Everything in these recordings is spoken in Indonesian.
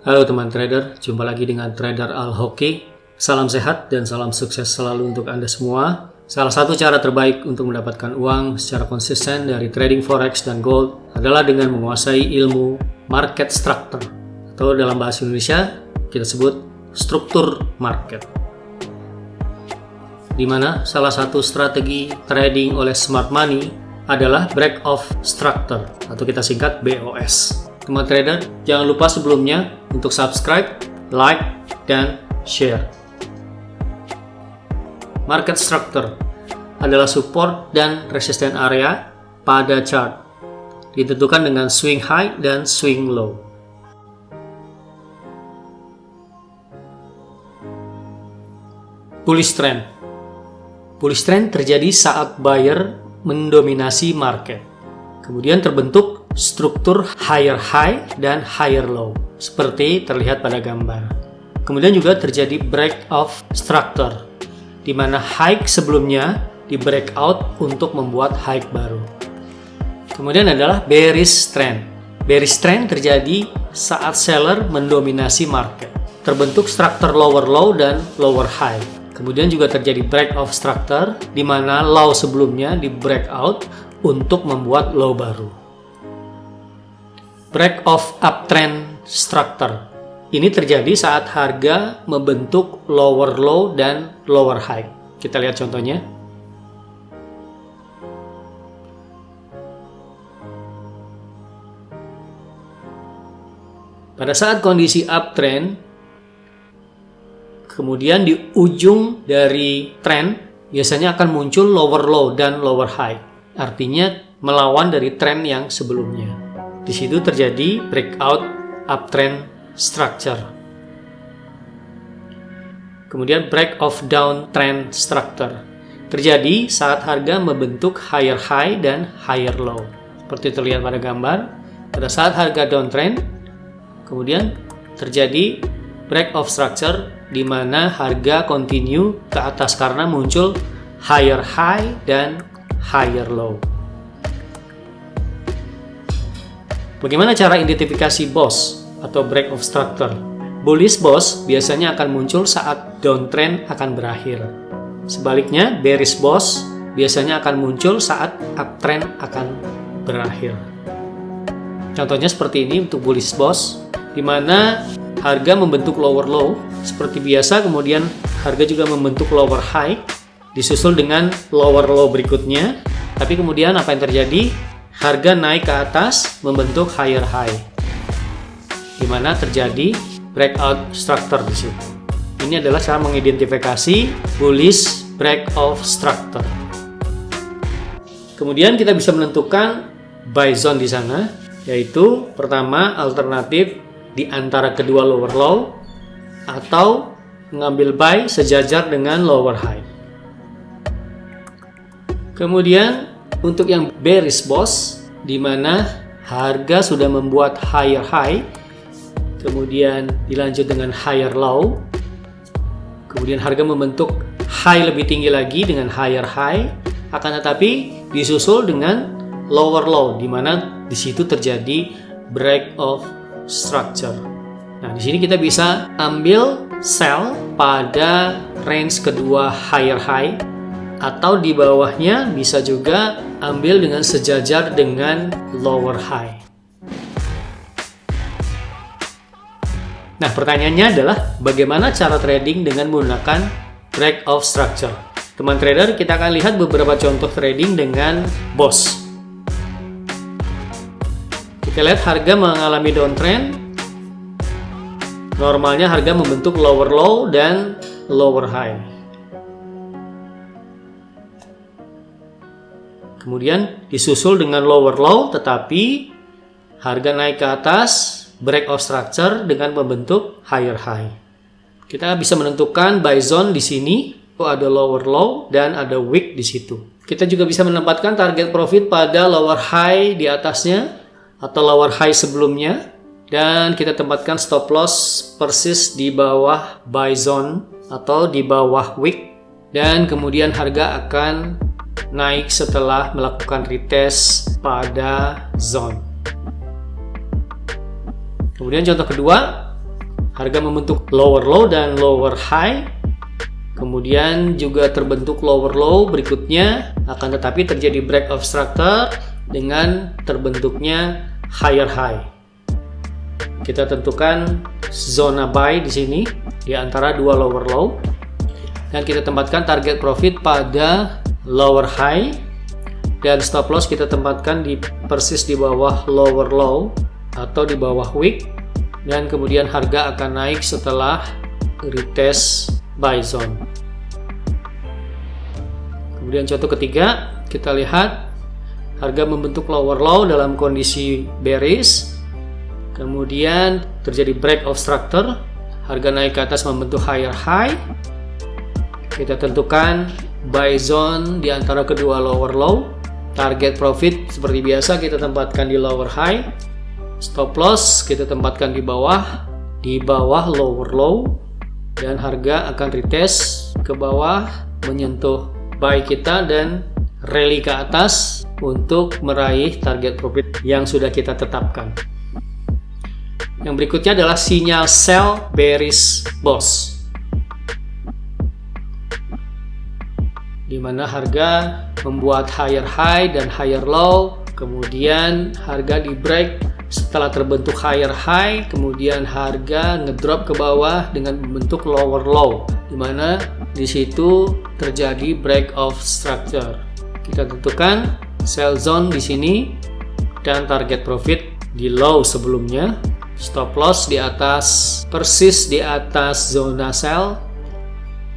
Halo teman trader, jumpa lagi dengan Trader Al Hoki. Salam sehat dan salam sukses selalu untuk Anda semua. Salah satu cara terbaik untuk mendapatkan uang secara konsisten dari trading forex dan gold adalah dengan menguasai ilmu market structure, atau dalam bahasa Indonesia kita sebut struktur market. Di mana salah satu strategi trading oleh smart money adalah break of structure, atau kita singkat BOS. Teman trader, jangan lupa sebelumnya untuk subscribe, like, dan share. Market structure adalah support dan resistance area pada chart, ditentukan dengan swing high dan swing low. Bullish trend. Bullish trend terjadi saat buyer mendominasi market. Kemudian terbentuk struktur higher high dan higher low, seperti terlihat pada gambar. Kemudian juga terjadi break of structure, di mana high sebelumnya di breakout untuk membuat high baru. Kemudian adalah bearish trend. Bearish trend terjadi saat seller mendominasi market. Terbentuk struktur lower low dan lower high. Kemudian juga terjadi break of structure, di mana low sebelumnya di breakout untuk membuat low baru. Break of uptrend structure. Ini terjadi saat harga membentuk lower low dan lower high. Kita lihat contohnya. Pada saat kondisi uptrend, kemudian di ujung dari trend biasanya akan muncul lower low dan lower high. Artinya melawan dari trend yang sebelumnya. Di situ terjadi breakout uptrend structure. Kemudian break of downtrend structure. Terjadi saat harga membentuk higher high dan higher low. Seperti terlihat pada gambar. Pada saat harga downtrend, kemudian terjadi break of structure, di mana harga continue ke atas karena muncul higher high dan higher low. Bagaimana cara identifikasi BOS atau break of structure? Bullish BOS biasanya akan muncul saat downtrend akan berakhir. Sebaliknya, bearish BOS biasanya akan muncul saat uptrend akan berakhir. Contohnya seperti ini untuk bullish BOS, di mana harga membentuk lower low seperti biasa, kemudian harga juga membentuk lower high, disusul dengan lower low berikutnya. Tapi kemudian apa yang terjadi? Harga naik ke atas membentuk higher high, di mana terjadi breakout structure di situ. Ini adalah cara mengidentifikasi bullish break of structure. Kemudian kita bisa menentukan buy zone di sana, yaitu pertama alternatif di antara kedua lower low atau mengambil buy sejajar dengan lower high. Kemudian untuk yang bearish BOS, di mana harga sudah membuat higher high, kemudian dilanjut dengan higher low, kemudian harga membentuk high lebih tinggi lagi dengan higher high, akan tetapi disusul dengan lower low, di mana di situ terjadi break of structure. Nah, di sini kita bisa ambil sell pada range kedua higher high, atau di bawahnya bisa juga ambil dengan sejajar dengan lower high. Nah, pertanyaannya adalah bagaimana cara trading dengan menggunakan break of structure? Teman trader, kita akan lihat beberapa contoh trading dengan BOS. Kita lihat harga mengalami downtrend. Normalnya harga membentuk lower low dan lower high. Kemudian disusul dengan lower low, tetapi harga naik ke atas, break of structure dengan membentuk higher high. Kita bisa menentukan buy zone di sini, ada lower low dan ada wick di situ. Kita juga bisa menempatkan target profit pada lower high di atasnya atau lower high sebelumnya, dan kita tempatkan stop loss persis di bawah buy zone atau di bawah wick, dan kemudian harga akan naik setelah melakukan retest pada zone. Kemudian contoh kedua, harga membentuk lower low dan lower high. Kemudian juga terbentuk lower low berikutnya, akan tetapi terjadi break of structure dengan terbentuknya higher high. Kita tentukan zona buy di sini di antara dua lower low dan kita tempatkan target profit pada lower high dan stop loss kita tempatkan persis di bawah lower low atau di bawah wick, dan kemudian harga akan naik setelah retest buy zone. Kemudian contoh ketiga, kita lihat harga membentuk lower low dalam kondisi bearish, kemudian terjadi break of structure, harga naik ke atas membentuk higher high. Kita tentukan buy zone di antara kedua lower low, target profit seperti biasa kita tempatkan di lower high, stop loss kita tempatkan di bawah lower low, dan harga akan retest ke bawah menyentuh buy kita dan rally ke atas untuk meraih target profit yang sudah kita tetapkan. Yang berikutnya adalah sinyal sell bearish boss, di mana harga membuat higher high dan higher low, kemudian harga di break setelah terbentuk higher high, kemudian harga ngedrop ke bawah dengan membentuk lower low, di mana di situ terjadi break of structure. Kita tentukan sell zone di sini dan target profit di low sebelumnya, stop loss di atas, persis di atas zona sell,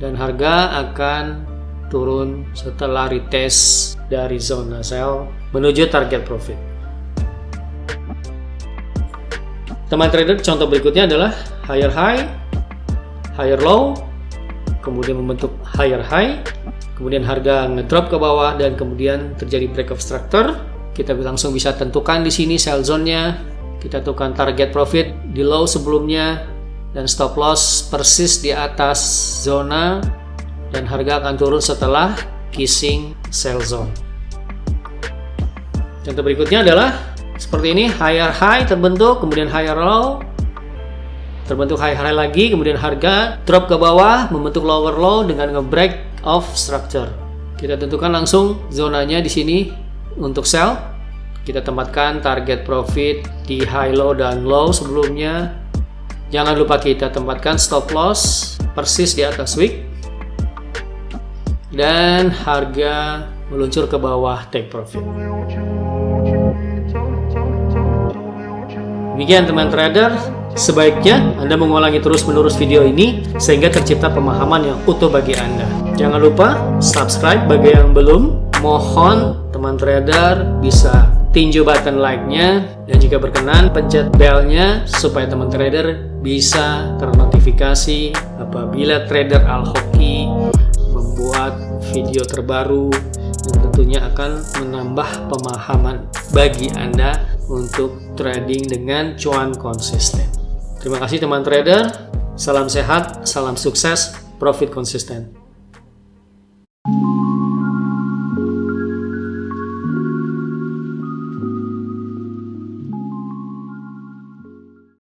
dan harga akan turun setelah retest dari zona sell menuju target profit. Teman trader, contoh berikutnya adalah higher high, higher low, kemudian membentuk higher high, kemudian harga ngedrop ke bawah dan kemudian terjadi break of structure. Kita langsung bisa tentukan di sini sell zone-nya. Kita tentukan target profit di low sebelumnya dan stop loss persis di atas zona, dan harga akan turun setelah kissing sell zone. Contoh berikutnya adalah seperti ini, higher high terbentuk, kemudian higher low, terbentuk higher high lagi, kemudian harga drop ke bawah membentuk lower low dengan nge-break of structure. Kita tentukan langsung zonanya di sini untuk sell. Kita tempatkan target profit di high low dan low sebelumnya. Jangan lupa kita tempatkan stop loss persis di atas wick, dan harga meluncur ke bawah take profit. Demikian teman trader, sebaiknya Anda mengulangi terus-menerus video ini sehingga tercipta pemahaman yang utuh bagi Anda. Jangan lupa subscribe bagi yang belum. Mohon teman trader bisa tinju button like-nya, dan jika berkenan pencet bell-nya supaya teman trader bisa ternotifikasi apabila trader Al-Hoki membuat video terbaru yang tentunya akan menambah pemahaman bagi Anda untuk trading dengan cuan konsisten. Terima kasih teman trader, salam sehat, salam sukses, profit konsisten.